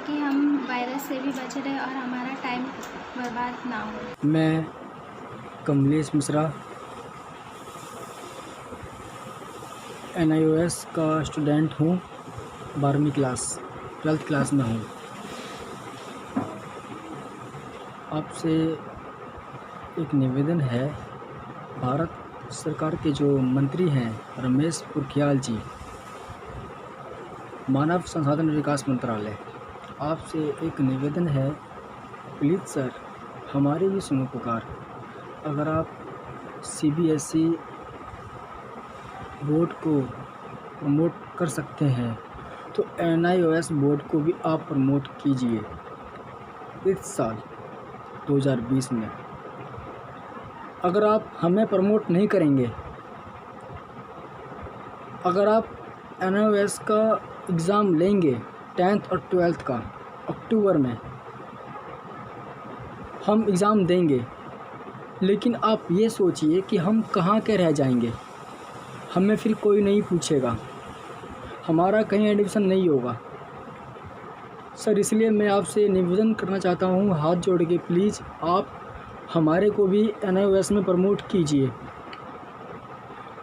ताकि हम वायरस से भी बचे रहें और हमारा टाइम बर्बाद ना हो। मैं कमलेश मिश्रा NIOS का स्टूडेंट हूँ, 12वीं क्लास 12th क्लास में हूँ। आपसे एक निवेदन है, भारत सरकार के जो मंत्री हैं रमेश पोखरियाल जी, मानव संसाधन विकास मंत्रालय, आपसे एक निवेदन है, प्लीज़ सर हमारी भी सुनो पुकार। अगर आप CBSE बोर्ड को प्रमोट कर सकते हैं तो NIOS बोर्ड को भी आप प्रमोट कीजिए इस साल 2020 में। अगर आप हमें प्रमोट नहीं करेंगे, अगर आप NIOS का एग्ज़ाम लेंगे 10th और 12th का अक्टूबर में, हम एग्ज़ाम देंगे, लेकिन आप ये सोचिए कि हम कहाँ के रह जाएंगे, हमें फिर कोई नहीं पूछेगा, हमारा कहीं एडमिशन नहीं होगा। सर इसलिए मैं आपसे निवेदन करना चाहता हूँ, हाथ जोड़ के प्लीज़ आप हमारे को भी NIOS में प्रमोट कीजिए।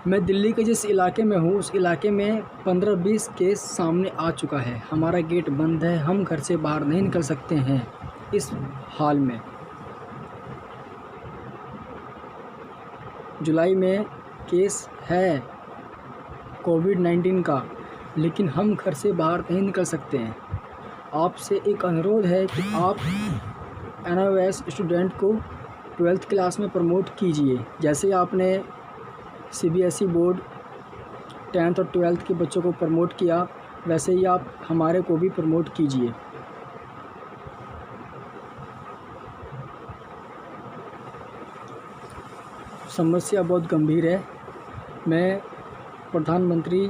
मैं दिल्ली के जिस इलाके में हूँ उस इलाके में 15-20 केस सामने आ चुका है। हमारा गेट बंद है, हम घर से बाहर नहीं निकल सकते हैं इस हाल में। जुलाई में केस है कोविड-19 का, लेकिन हम घर से बाहर नहीं निकल सकते हैं। आपसे एक अनुरोध है कि आप NIOS स्टूडेंट को 12th क्लास में प्रमोट कीजिए, जैसे आपने CBSE बोर्ड 10th और 12th के बच्चों को प्रमोट किया, वैसे ही आप हमारे को भी प्रमोट कीजिए। समस्या बहुत गंभीर है। मैं प्रधानमंत्री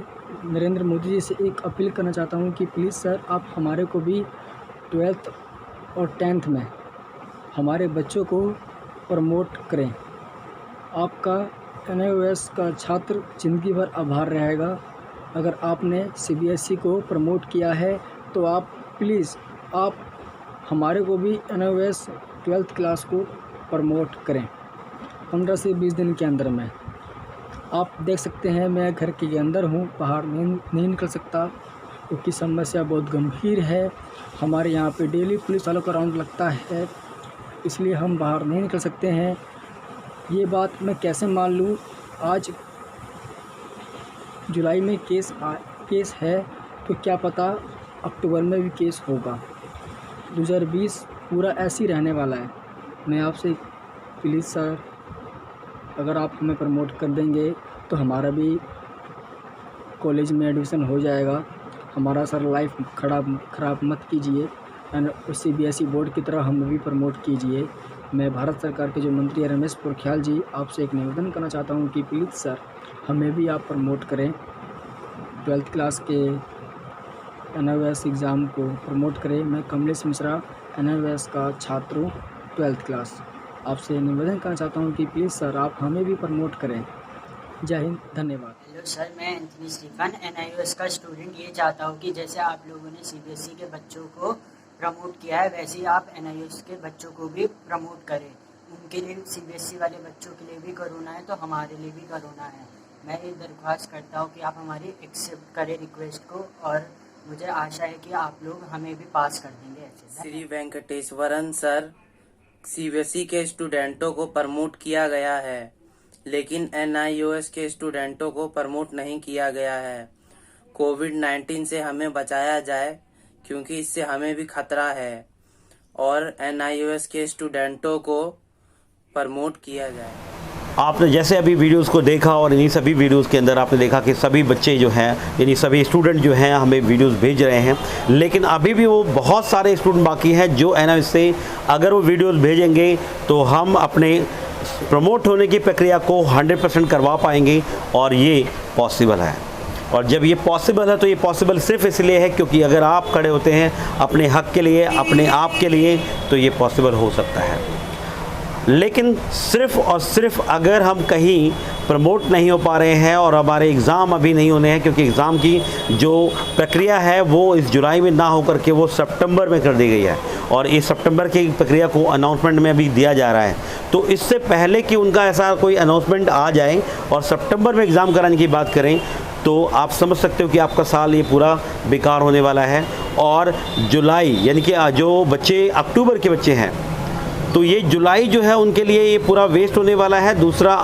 नरेंद्र मोदी जी से एक अपील करना चाहता हूं कि प्लीज़ सर आप हमारे को भी 12th और 10th में हमारे बच्चों को प्रमोट करें। आपका NIOS का छात्र ज़िंदगी भर आभार रहेगा। अगर आपने CBSE को प्रमोट किया है तो आप प्लीज़ आप हमारे को भी NIOS 12th क्लास को प्रमोट करें 15 से 20 दिन के अंदर में। आप देख सकते हैं मैं घर के अंदर हूँ, बाहर नहीं निकल सकता क्योंकि समस्या बहुत गंभीर है। हमारे यहाँ पे डेली पुलिस वालों का राउंड लगता है, इसलिए हम बाहर नहीं निकल सकते हैं। ये बात मैं कैसे मान लूँ? आज जुलाई में केस है तो क्या पता अक्टूबर में भी केस होगा। 2020 पूरा ऐसे ही रहने वाला है। मैं आपसे प्लीज़ सर अगर आप हमें प्रमोट कर देंगे तो हमारा भी कॉलेज में एडमिशन हो जाएगा। हमारा सर लाइफ ख़राब मत कीजिए, CBSE बोर्ड की तरह हमें भी प्रमोट कीजिए। मैं भारत सरकार के जो मंत्री हैं रमेश पोखरियाल जी, आपसे एक निवेदन करना चाहता हूँ कि प्लीज़ सर हमें भी आप प्रमोट करें, 12th क्लास के NIOS एग्ज़ाम को प्रमोट करें। मैं कमलेश मिश्रा NIOS का छात्र हूँ 12th क्लास। आपसे निवेदन करना चाहता हूँ कि प्लीज़ सर आप हमें भी प्रमोट करें। जय हिंद, धन्यवाद। हेलो सर, मैं एंथनी स्टीफन NIOS का स्टूडेंट ये चाहता हूँ कि जैसे आप लोगों ने CBSE के बच्चों को प्रमोट किया है वैसे ही आप NIOS के बच्चों को भी प्रमोट करें। उनके लिए CBSE वाले बच्चों के लिए भी कोरोना है तो हमारे लिए भी कोरोना है। मैं ये दरख्वास्त करता हूँ कि आप हमारी एक्सेप्ट करें रिक्वेस्ट को, और मुझे आशा है कि आप लोग हमें भी पास कर देंगे ऐसे। श्री वेंकटेश्वरन सर, CBSE के स्टूडेंटों को प्रमोट किया गया है लेकिन NIOS के स्टूडेंटों को प्रमोट नहीं किया गया है। कोविड-19 से हमें बचाया जाए क्योंकि इससे हमें भी खतरा है, और NIOS के स्टूडेंटों को प्रमोट किया जाए। आपने जैसे अभी वीडियोस को देखा और इन्हीं सभी वीडियोस के अंदर आपने देखा कि सभी बच्चे जो हैं यानी सभी स्टूडेंट जो हैं हमें वीडियोस भेज रहे हैं, लेकिन अभी भी वो बहुत सारे स्टूडेंट बाकी हैं जो NIOS से अगर वो वीडियोस भेजेंगे तो हम अपने प्रमोट होने की प्रक्रिया को 100% करवा पाएंगे, और ये पॉसिबल है। और जब ये पॉसिबल है तो ये पॉसिबल सिर्फ इसलिए है क्योंकि अगर आप खड़े होते हैं अपने हक के लिए, अपने आप के लिए, तो ये पॉसिबल हो सकता है। लेकिन सिर्फ़ और सिर्फ अगर हम कहीं प्रमोट नहीं हो पा रहे हैं और हमारे एग्ज़ाम अभी नहीं होने हैं, क्योंकि एग्ज़ाम की जो प्रक्रिया है वो इस जुलाई में ना होकर के वो सितंबर में कर दी गई है और इस सितंबर की प्रक्रिया को अनाउंसमेंट में अभी दिया जा रहा है। तो इससे पहले कि उनका ऐसा कोई अनाउंसमेंट आ जाए और सितंबर में एग्ज़ाम कराने की बात करें तो आप समझ सकते हो कि आपका साल ये पूरा बेकार होने वाला है। और जुलाई यानी कि जो बच्चे अक्टूबर के बच्चे हैं तो ये जुलाई जो है उनके लिए ये पूरा वेस्ट होने वाला है। दूसरा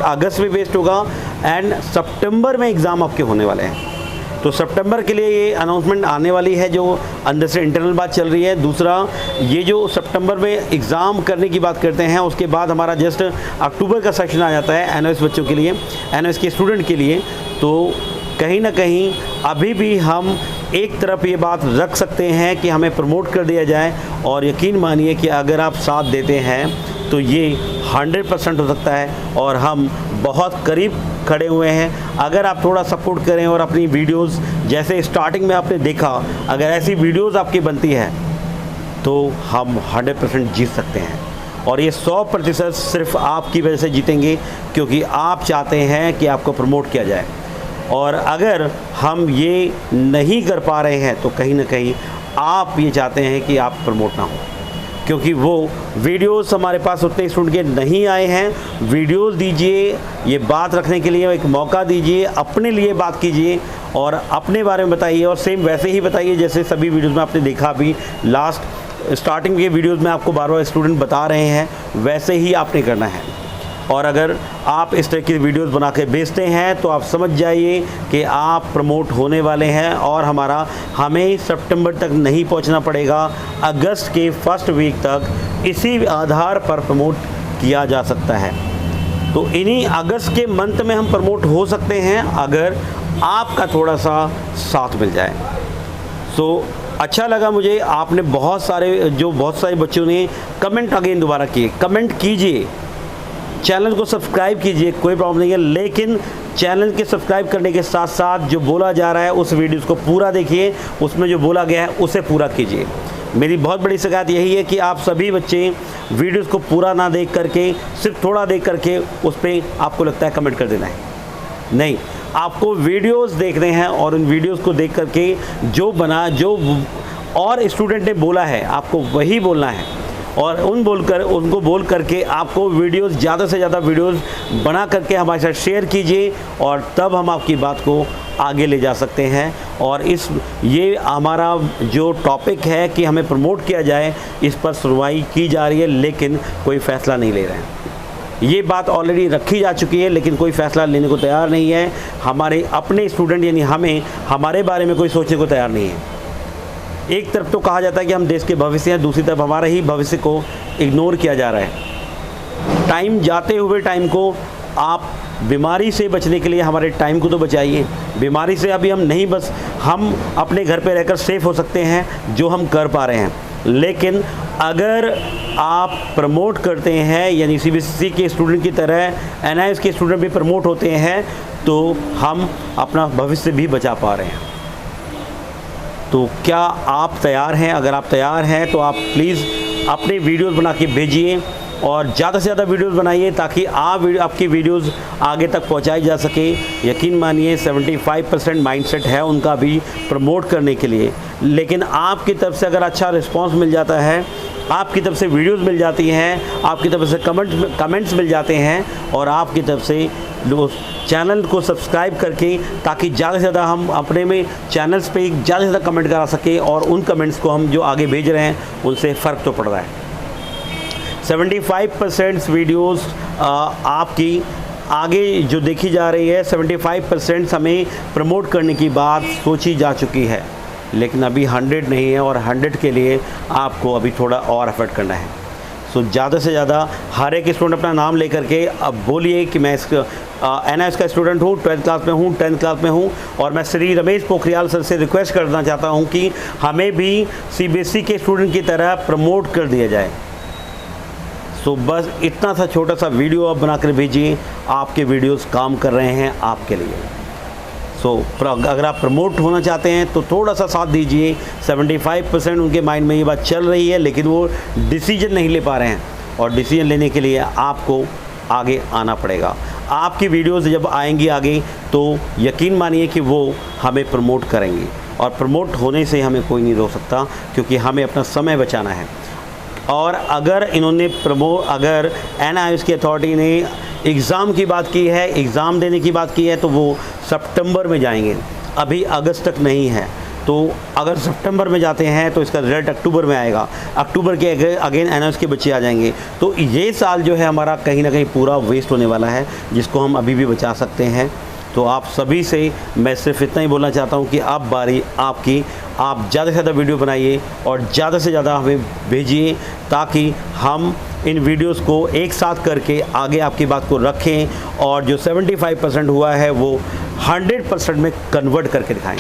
अगस्त में वेस्ट होगा एंड सितंबर में एग्ज़ाम आपके होने वाले हैं। तो सितंबर के लिए ये अनाउंसमेंट आने वाली है जो अंदर से इंटरनल बात चल रही है। दूसरा ये जो सितंबर में एग्ज़ाम करने की बात करते हैं उसके बाद हमारा जस्ट अक्टूबर का सेक्शन आ जाता है NOS बच्चों के लिए, NOS के स्टूडेंट के लिए। तो कहीं ना कहीं अभी भी हम एक तरफ ये बात रख सकते हैं कि हमें प्रमोट कर दिया जाए और यकीन मानिए कि अगर आप साथ देते हैं तो ये 100% हो सकता है और हम बहुत करीब खड़े हुए हैं। अगर आप थोड़ा सपोर्ट करें और अपनी वीडियोस जैसे स्टार्टिंग में आपने देखा, अगर ऐसी वीडियोस आपकी बनती है तो हम 100% जीत सकते हैं और ये 100% सिर्फ आपकी वजह से जीतेंगे क्योंकि आप चाहते हैं कि आपको प्रमोट किया जाए। और अगर हम ये नहीं कर पा रहे हैं तो कहीं ना कहीं आप ये चाहते हैं कि आप प्रमोट ना हो, क्योंकि वो वीडियोस हमारे पास उतने स्टूडेंट के नहीं आए हैं। वीडियोस दीजिए, ये बात रखने के लिए एक मौका दीजिए, अपने लिए बात कीजिए और अपने बारे में बताइए और सेम वैसे ही बताइए जैसे सभी वीडियोस में आपने देखा। अभी लास्ट स्टार्टिंग के वीडियोस में आपको बार बार स्टूडेंट बता रहे हैं, वैसे ही आपने करना है। और अगर आप इस तरह की वीडियोस बना के भेजते हैं तो आप समझ जाइए कि आप प्रमोट होने वाले हैं और हमें सितंबर तक नहीं पहुंचना पड़ेगा, अगस्त के फर्स्ट वीक तक इसी आधार पर प्रमोट किया जा सकता है। तो इन्हीं अगस्त के मंथ में हम प्रमोट हो सकते हैं अगर आपका थोड़ा सा साथ मिल जाए। तो अच्छा लगा मुझे, आपने बहुत सारे बच्चों ने कमेंट अगेन दोबारा किए। कमेंट कीजिए, चैनल को सब्सक्राइब कीजिए, कोई प्रॉब्लम नहीं है, लेकिन चैनल के सब्सक्राइब करने के साथ साथ जो बोला जा रहा है उस वीडियोस को पूरा देखिए, उसमें जो बोला गया है उसे पूरा कीजिए। मेरी बहुत बड़ी शिकायत यही है कि आप सभी बच्चे वीडियोस को पूरा ना देख करके सिर्फ थोड़ा देख करके उस पर आपको लगता है कमेंट कर देना है। नहीं, आपको वीडियोस देखने हैं और उन वीडियोस को देख करके जो और स्टूडेंट ने बोला है आपको वही बोलना है और उनको बोल करके आपको वीडियोस ज़्यादा से ज़्यादा वीडियोस बना करके हमारे साथ शेयर कीजिए और तब हम आपकी बात को आगे ले जा सकते हैं। और ये हमारा जो टॉपिक है कि हमें प्रमोट किया जाए, इस पर सुनवाई की जा रही है लेकिन कोई फ़ैसला नहीं ले रहे हैं। ये बात ऑलरेडी रखी जा चुकी है लेकिन कोई फ़ैसला लेने को तैयार नहीं है। हमारे अपने स्टूडेंट यानी हमारे बारे में कोई सोचने को तैयार नहीं है। एक तरफ तो कहा जाता है कि हम देश के भविष्य हैं, दूसरी तरफ हमारे ही भविष्य को इग्नोर किया जा रहा है। टाइम जाते हुए टाइम को आप बीमारी से बचने के लिए हमारे टाइम को तो बचाइए। बीमारी से अभी हम अपने घर पे रहकर सेफ हो सकते हैं जो हम कर पा रहे हैं, लेकिन अगर आप प्रमोट करते हैं यानी CBSE के स्टूडेंट की तरह NIOS के स्टूडेंट भी प्रमोट होते हैं तो हम अपना भविष्य भी बचा पा रहे हैं। तो क्या आप तैयार हैं? अगर आप तैयार हैं तो आप प्लीज़ अपने वीडियोस बना के भेजिए और ज़्यादा से ज़्यादा वीडियोस बनाइए ताकि आपकी वीडियोस आगे तक पहुंचाई जा सके। यकीन मानिए 75% माइंडसेट है उनका भी प्रमोट करने के लिए, लेकिन आपकी तरफ से अगर अच्छा रिस्पांस मिल जाता है, आपकी तरफ से वीडियोस मिल जाती हैं, आपकी तरफ से कमेंट्स मिल जाते हैं और आपकी तरफ से लोग चैनल को सब्सक्राइब करके ताकि ज़्यादा से ज़्यादा हम अपने में चैनल्स पे ज़्यादा से ज़्यादा कमेंट करा सकें और उन कमेंट्स को हम जो आगे भेज रहे हैं उनसे फ़र्क तो पड़ रहा है। 75% वीडियोस आपकी आगे जो देखी जा रही है, 75% हमें प्रमोट करने की बात सोची जा चुकी है, लेकिन अभी 100 नहीं है और 100 के लिए आपको अभी थोड़ा और एफर्ट करना है। सो ज़्यादा से ज़्यादा हर एक स्टूडेंट अपना नाम लेकर के अब बोलिए कि मैं NIOS का स्टूडेंट हूँ, 12th क्लास में हूँ, 10th क्लास में हूँ और मैं श्री रमेश पोखरियाल सर से रिक्वेस्ट करना चाहता हूँ कि हमें भी CBSE के स्टूडेंट की तरह प्रमोट कर दिया जाए। सो बस इतना सा छोटा सा वीडियो आप बनाकर भेजिए, आपके वीडियोस काम कर रहे हैं आपके लिए। सो अगर आप प्रमोट होना चाहते हैं तो थोड़ा सा साथ दीजिए। 75% उनके माइंड में ये बात चल रही है लेकिन वो डिसीजन नहीं ले पा रहे हैं। और डिसीजन लेने के लिए आपको आगे आना पड़ेगा। आपकी वीडियोस जब आएंगी आगे तो यकीन मानिए कि वो हमें प्रमोट करेंगी, और प्रमोट होने से हमें कोई नहीं रोक सकता, क्योंकि हमें अपना समय बचाना है। और अगर इन्होंने अगर NIOS की अथॉरिटी ने एग्ज़ाम की बात की है, एग्ज़ाम देने की बात की है, तो वो सितंबर में जाएंगे, अभी अगस्त तक नहीं है। तो अगर सितंबर में जाते हैं तो इसका रिजल्ट अक्टूबर में आएगा, अक्टूबर के अगेन NIOS के बच्चे आ जाएंगे। तो ये साल जो है हमारा कहीं ना कहीं पूरा वेस्ट होने वाला है, जिसको हम अभी भी बचा सकते हैं। तो आप सभी से मैं सिर्फ इतना ही बोलना चाहता हूँ कि अब बारी आपकी, आप ज़्यादा से ज़्यादा वीडियो बनाइए और ज़्यादा से ज़्यादा हमें भेजिए, ताकि हम इन वीडियोस को एक साथ करके आगे आपकी बात को रखें और जो 75% हुआ है वो 100% में कन्वर्ट करके दिखाएं।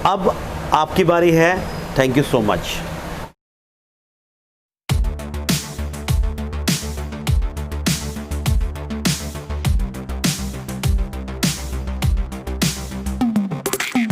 अब आपकी बारी है। Thank you so much.